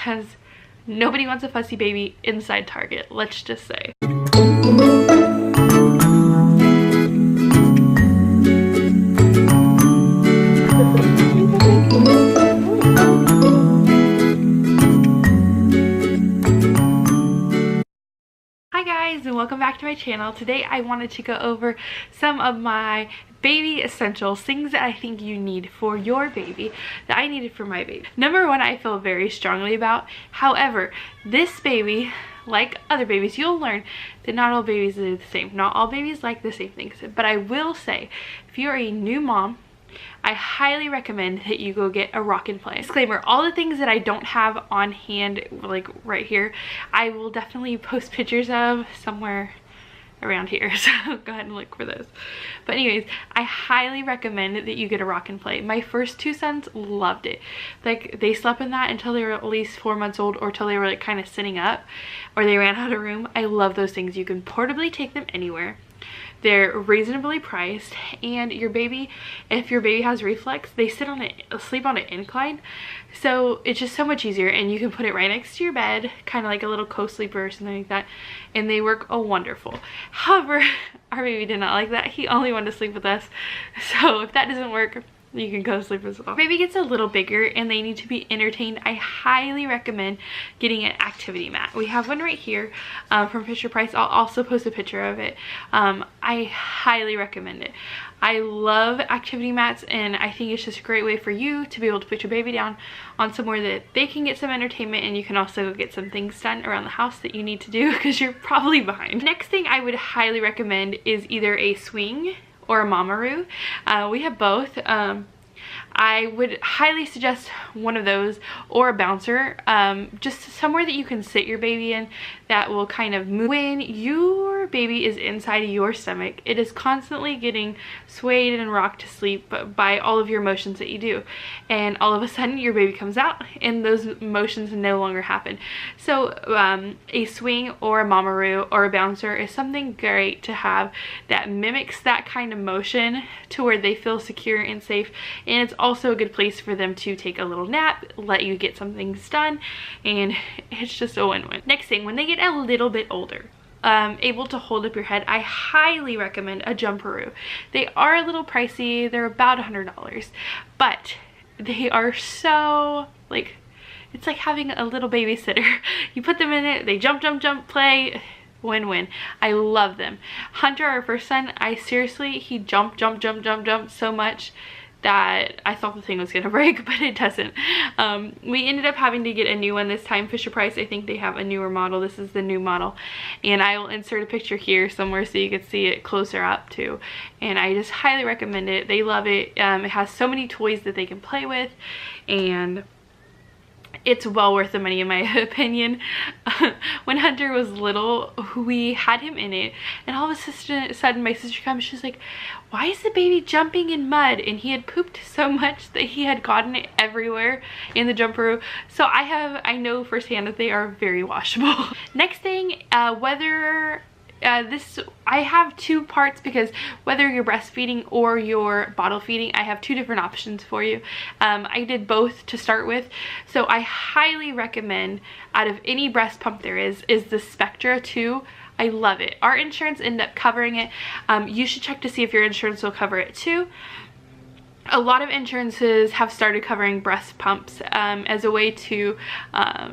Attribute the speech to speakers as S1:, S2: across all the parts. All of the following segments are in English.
S1: because nobody wants a fussy baby inside Target, let's just say. Hi guys, and welcome back to my channel. Today I wanted to go over some of my baby essentials, things that I think you need for your baby that I needed for my baby. Number one, I feel very strongly about. However, this baby, like other babies, you'll learn that not all babies are the same. Not all babies like the same things. But I will say, if you're a new mom, I highly recommend that you go get a rock and play. Disclaimer, all the things that I don't have on hand, like right here, I will definitely post pictures of somewhere around here, so go ahead and look for those. But anyways, I highly recommend that you get a rock and play. My first two sons loved it. Like, they slept in that until they were at least 4 months old, or till they were like kind of sitting up, or they ran out of room. I love those things. You can portably take them anywhere. They're reasonably priced, and your baby, if your baby has reflux, they sleep on an incline, so it's just so much easier, and you can put it right next to your bed, kind of like a little co-sleeper or something like that, and they work wonderful. However, our baby did not like that. He only wanted to sleep with us, so if that doesn't work, you can go sleep as well. Baby gets a little bigger and they need to be entertained. I highly recommend getting an activity mat. We have one right here from Fisher-Price. I'll also post a picture of it. I highly recommend it. I love activity mats, and I think it's just a great way for you to be able to put your baby down on somewhere that they can get some entertainment, and you can also get some things done around the house that you need to do because you're probably behind. Next thing I would highly recommend is either a swing or a Mamaroo. We have both. I would highly suggest one of those, or a bouncer, just somewhere that you can sit your baby in that will kind of move. When your baby is inside of your stomach, it is constantly getting swayed and rocked to sleep by all of your motions that you do, and all of a sudden your baby comes out and those motions no longer happen. So a swing or a Mamaroo or a bouncer is something great to have that mimics that kind of motion to where they feel secure and safe, and it's also a good place for them to take a little nap, let you get some things done, and it's just a win-win. Next thing, when they get a little bit older, able to hold up your head, I highly recommend a Jumparoo. They are a little pricey. They're about $100, but they are so, like, it's like having a little babysitter. You put them in it, they jump, jump, jump, play. Win-win. I love them. Hunter, our first son, he jumped so much that I thought the thing was gonna break, but it doesn't. We ended up having to get a new one this time. Fisher-Price, I think they have a newer model. This is the new model, and I will insert a picture here somewhere so you can see it closer up too, and I just highly recommend it. They love it. It has so many toys that they can play with, and it's well worth the money in my opinion. When Hunter was little, we had him in it, and all of a sudden my sister comes, she's like, why is the baby jumping in mud? And he had pooped so much that he had gotten it everywhere in the Jumparoo. So I know firsthand that they are very washable. Next thing, I have two parts, because whether you're breastfeeding or you're bottle feeding, I have two different options for you. I did both to start with, so I highly recommend, out of any breast pump there is the Spectra 2. I love it. Our insurance ended up covering it. You should check to see if your insurance will cover it too. A lot of insurances have started covering breast pumps as a way to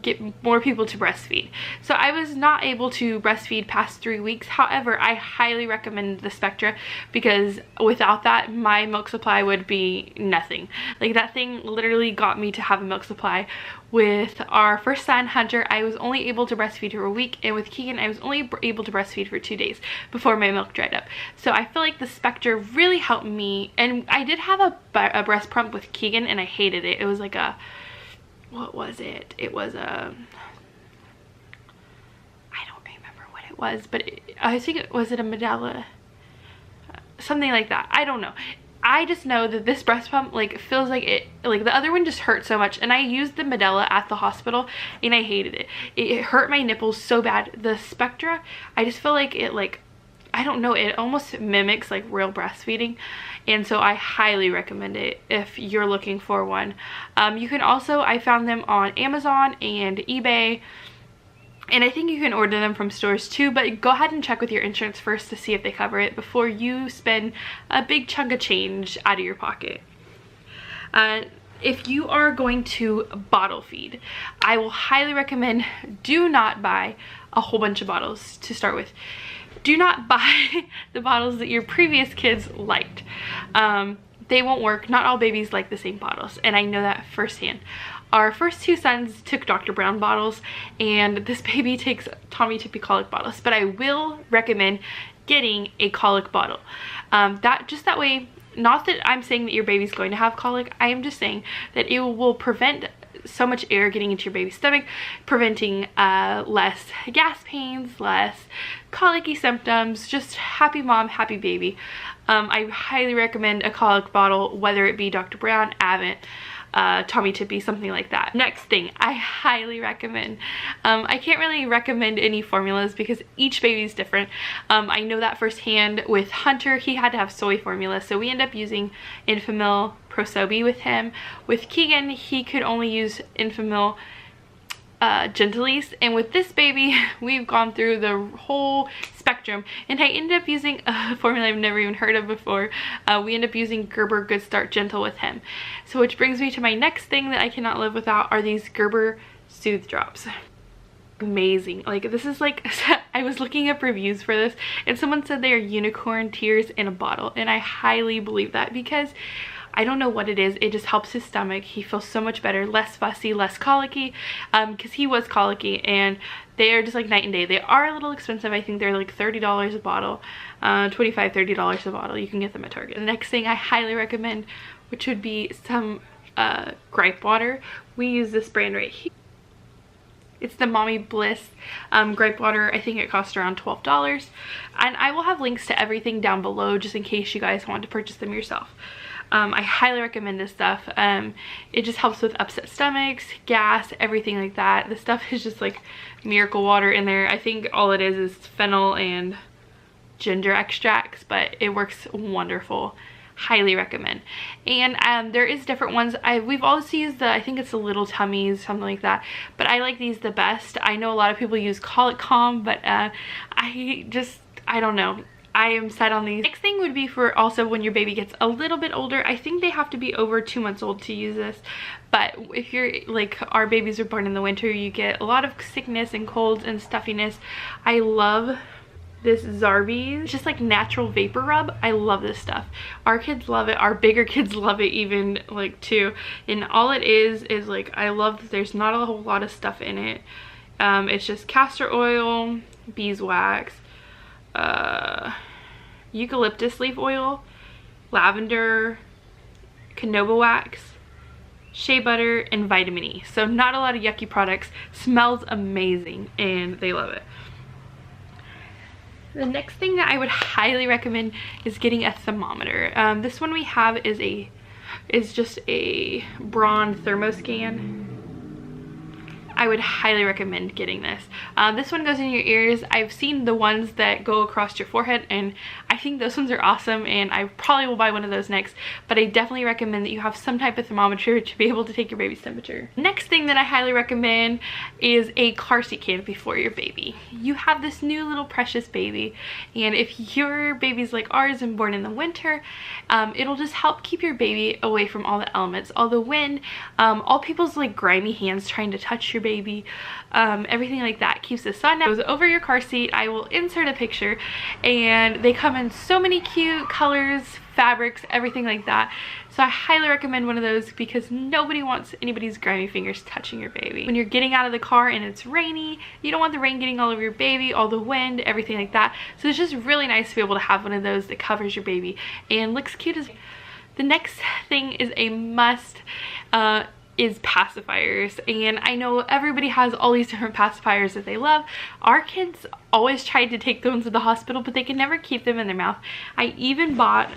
S1: get more people to breastfeed. So I was not able to breastfeed past 3 weeks. However, I highly recommend the Spectra, because without that, my milk supply would be nothing. Like, that thing literally got me to have a milk supply. With our first son, Hunter, I was only able to breastfeed for a week, and with Keegan, I was only able to breastfeed for 2 days before my milk dried up. So I feel like the Spectra really helped me, and I did have a breast pump with Keegan, and I hated it. It was like a, what was it? It was a, I don't remember what it was, but I think it was a Medela, something like that. I don't know. I just know that this breast pump, like, feels like it, like, the other one just hurt so much, and I used the Medela at the hospital and I hated it. It hurt my nipples so bad. The Spectra, I just feel like it, like, I don't know, it almost mimics like real breastfeeding, and so I highly recommend it if you're looking for one. You can also, I found them on Amazon and eBay, and I think you can order them from stores too, but go ahead and check with your insurance first to see if they cover it before you spend a big chunk of change out of your pocket. If you are going to bottle feed, I will highly recommend, do not buy a whole bunch of bottles to start with. Do not buy the bottles that your previous kids liked. They won't work. Not all babies like the same bottles, and I know that firsthand. Our first two sons took Dr. Brown bottles, and this baby takes Tommee, Tippee, Colic bottles, but I will recommend getting a Colic bottle. That way, not that I'm saying that your baby's going to have colic, I am just saying that it will prevent so much air getting into your baby's stomach, preventing less gas pains, less colicky symptoms, just happy mom, happy baby. I highly recommend a Colic bottle, whether it be Dr. Brown, Avent, Tommee, Tippee, something like that. Next thing I highly recommend, I can't really recommend any formulas because each baby is different. I know that firsthand with Hunter. He had to have soy formula, so we end up using Enfamil Prosobi with him. With Keegan, he could only use Enfamil Gentlease, and with this baby we've gone through the whole spectrum, and I ended up using a formula I've never even heard of before. We end up using Gerber Good Start Gentle with him. So which brings me to my next thing that I cannot live without are these Gerber Soothe drops. Amazing. Like, this is like, I was looking up reviews for this and someone said they are unicorn tears in a bottle, and I highly believe that because I don't know what it is, it just helps his stomach. He feels so much better, less fussy, less colicky, because he was colicky, and they are just like night and day. They are a little expensive. I think they're like $30 a bottle, $25, $30 a bottle. You can get them at Target. The next thing I highly recommend, which would be some Gripe water. We use this brand right here. It's the Mommy Bliss Gripe water. I think it costs around $12, and I will have links to everything down below just in case you guys want to purchase them yourself. I highly recommend this stuff. It just helps with upset stomachs, gas, everything like that. This stuff is just like miracle water in there. I think all it is fennel and ginger extracts, but it works wonderful. Highly recommend. And there is different ones. We've also used the, I think it's the Little Tummies, something like that, but I like these the best. I know a lot of people use Colic Calm, but I don't know. I am set on these. Next thing would be for also when your baby gets a little bit older. I think they have to be over 2 months old to use this, but if you're like, our babies are born in the winter, you get a lot of sickness and colds and stuffiness. I love this Zarbees, just like natural vapor rub. I love this stuff. Our kids love it. Our bigger kids love it even like too. And all it is like, I love that there's not a whole lot of stuff in it. It's just castor oil, beeswax, eucalyptus leaf oil, lavender, canola wax, shea butter, and vitamin E. So not a lot of yucky products. Smells amazing and they love it. The next thing that I would highly recommend is getting a thermometer. This one we have is just a Braun thermoscan. I would highly recommend getting this. This one goes in your ears. I've seen the ones that go across your forehead, and I think those ones are awesome, and I probably will buy one of those next, but I definitely recommend that you have some type of thermometer to be able to take your baby's temperature. Next thing that I highly recommend is a car seat canopy for your baby. You have this new little precious baby, and if your baby's like ours and born in the winter, it'll just help keep your baby away from all the elements, all the wind, all people's like grimy hands trying to touch your baby, everything like that. Keeps the sun out. Goes over your car seat. I will insert a picture, and they come in so many cute colors, fabrics, everything like that. So I highly recommend one of those because nobody wants anybody's grimy fingers touching your baby. When you're getting out of the car and it's rainy, you don't want the rain getting all over your baby, all the wind, everything like that. So it's just really nice to be able to have one of those that covers your baby and looks cute as. The next thing is a must, is pacifiers, and I know everybody has all these different pacifiers that they love. Our kids always tried to take them to the hospital, but they can never keep them in their mouth. I even bought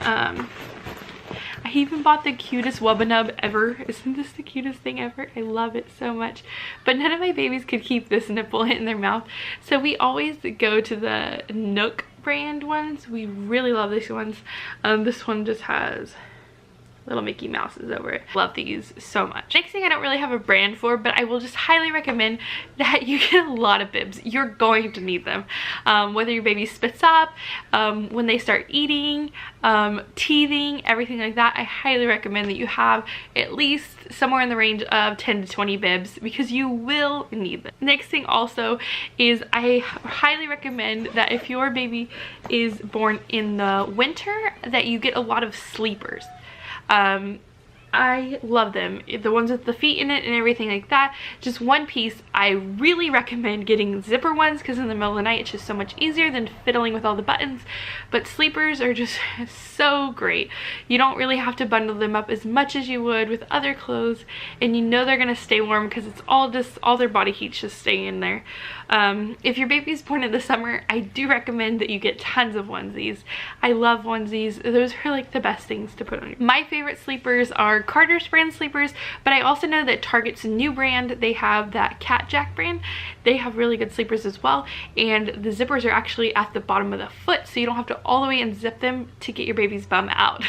S1: I even bought the cutest Wubba Nub ever. Isn't this the cutest thing ever? I love it so much. But none of my babies could keep this nipple in their mouth, so we always go to the Nuk brand ones. We really love these ones. This one just has little Mickey Mouses over it. Love these so much. Next thing I don't really have a brand for, but I will just highly recommend that you get a lot of bibs. You're going to need them. Whether your baby spits up, when they start eating, teething, everything like that, I highly recommend that you have at least somewhere in the range of 10 to 20 bibs, because you will need them. Next thing also is I highly recommend that if your baby is born in the winter, that you get a lot of sleepers. I love them, the ones with the feet in it and everything like that. Just one piece. I really recommend getting zipper ones, because in the middle of the night it's just so much easier than fiddling with all the buttons. But sleepers are just so great. You don't really have to bundle them up as much as you would with other clothes, and you know they're gonna stay warm because it's all their body heat's just staying in there. If your baby's born in the summer, I do recommend that you get tons of onesies. I love onesies. Those are like the best things to put on. My favorite sleepers are Carter's brand sleepers, but I also know that Target's new brand, they have that Cat Jack brand. They have really good sleepers as well, and the zippers are actually at the bottom of the foot, so you don't have to all the way and zip them to get your baby's bum out.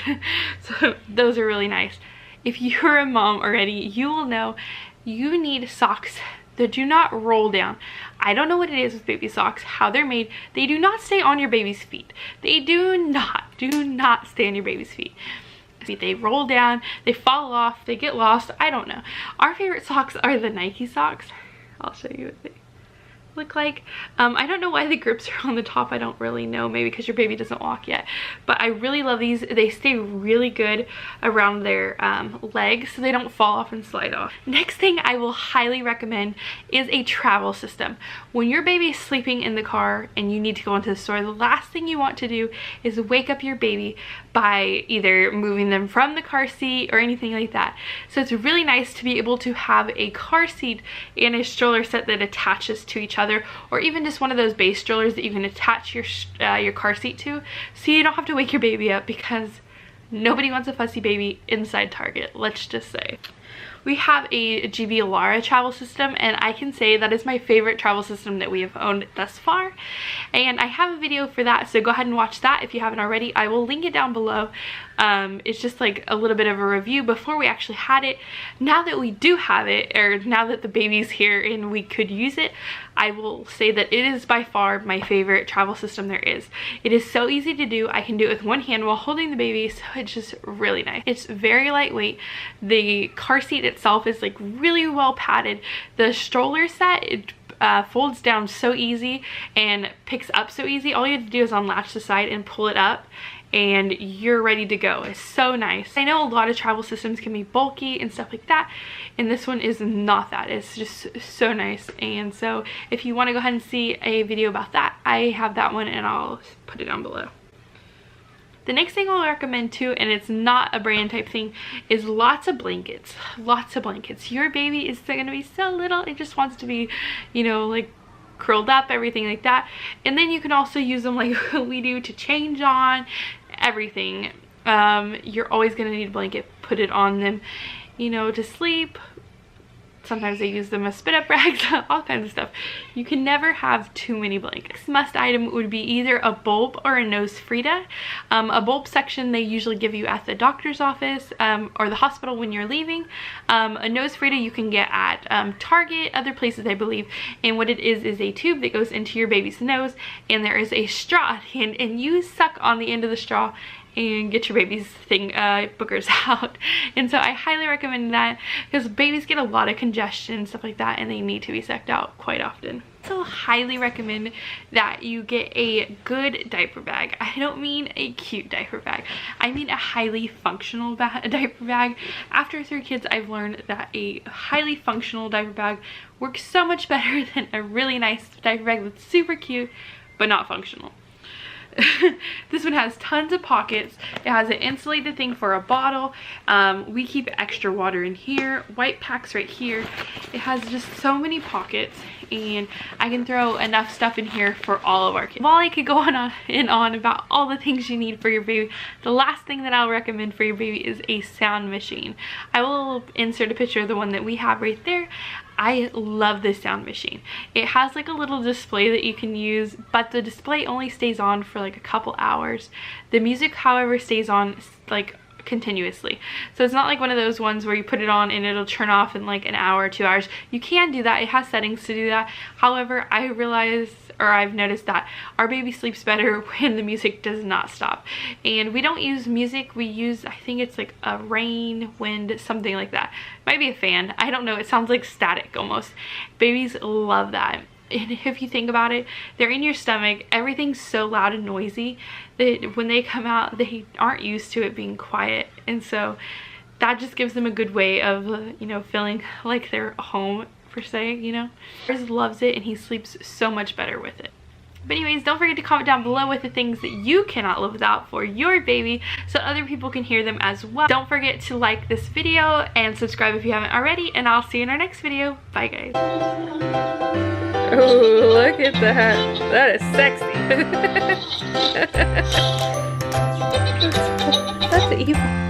S1: So those are really nice. If you're a mom already, you will know you need socks that do not roll down. I don't know what it is with baby socks, how they're made. They do not stay on your baby's feet. They do not stay on your baby's feet. They roll down, they fall off, they get lost. I don't know. Our favorite socks are the Nike socks. I'll show you what they look like. I don't know why the grips are on the top. I don't really know, maybe because your baby doesn't walk yet, but I really love these. They stay really good around their legs, so they don't fall off and slide off. Next thing I will highly recommend is a travel system. When your baby is sleeping in the car and you need to go into the store, the last thing you want to do is wake up your baby by either moving them from the car seat or anything like that. So it's really nice to be able to have a car seat and a stroller set that attaches to each other, or even just one of those base strollers that you can attach your car seat to, so you don't have to wake your baby up, because nobody wants a fussy baby inside Target, let's just say. We have a GB Lara travel system, and I can say that is my favorite travel system that we have owned thus far. And I have a video for that, so go ahead and watch that if you haven't already. I will link it down below. It's just like a little bit of a review before we actually had it. Now that we do have it, or now that the baby's here and we could use it, I will say that it is by far my favorite travel system there is. It is so easy to do. I can do it with one hand while holding the baby, so it's just really nice. It's very lightweight. The car seat itself is like really well padded. The stroller set, it folds down so easy and picks up so easy. All you have to do is unlatch the side and pull it up, and you're ready to go. It's so nice. I know a lot of travel systems can be bulky and stuff like that, and this one is not that. It's just so nice. And so if you want to go ahead and see a video about that, I have that one and I'll put it down below. The next thing I'll recommend too, and it's not a brand type thing, is lots of blankets. Lots of blankets. Your baby is going to be so little, it just wants to be, you know, like curled up, everything like that. And then you can also use them like we do to change on, everything. You're always going to need a blanket. Put it on them, you know, to sleep. Sometimes they use them as spit up rags, all kinds of stuff. You can never have too many blankets. Next must item would be either a bulb or a nose Frida. A bulb section they usually give you at the doctor's office or the hospital when you're leaving. A nose Frida you can get at Target, other places I believe. And what it is a tube that goes into your baby's nose, and there is a straw at the end, and you suck on the end of the straw and get your baby's boogers out. And so I highly recommend that, because babies get a lot of congestion and stuff like that, and they need to be sucked out quite often. So highly recommend that you get a good diaper bag. I don't mean a cute diaper bag. I mean a highly functional diaper bag. After 3 kids, I've learned that a highly functional diaper bag works so much better than a really nice diaper bag that's super cute but not functional. This one has tons of pockets. It has an insulated thing for a bottle. We keep extra water in here. White packs right here. It has just so many pockets, and I can throw enough stuff in here for all of our kids. While I could go on and on about all the things you need for your baby, the last thing that I'll recommend for your baby is a sound machine. I will insert a picture of the one that we have right there. I love this sound machine. It has like a little display that you can use, but the display only stays on for like a couple hours. The music, however, stays on like continuously. So it's not like one of those ones where you put it on and it'll turn off in like an hour or 2 hours. You can do that. It has settings to do that. However, I realized, or I've noticed, that our baby sleeps better when the music does not stop. And we don't use music. We use, I think it's like a rain, wind, something like that. Might be a fan. I don't know. It sounds like static almost. Babies love that. And if you think about it, they're in your stomach. Everything's so loud and noisy that when they come out, they aren't used to it being quiet. And so that just gives them a good way of, you know, feeling like they're home, per se, you know. Ours loves it, and he sleeps so much better with it. But anyways, don't forget to comment down below with the things that you cannot live without for your baby, so other people can hear them as well. Don't forget to like this video and subscribe if you haven't already, and I'll see you in our next video. Bye, guys. Oh, look at that. That is sexy. That's evil.